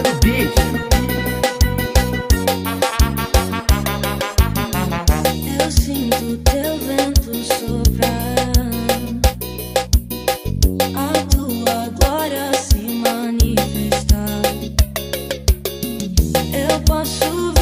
fazendo beat. Eu sinto teu vento soprar, a tua glória se manifestar. Eu posso ver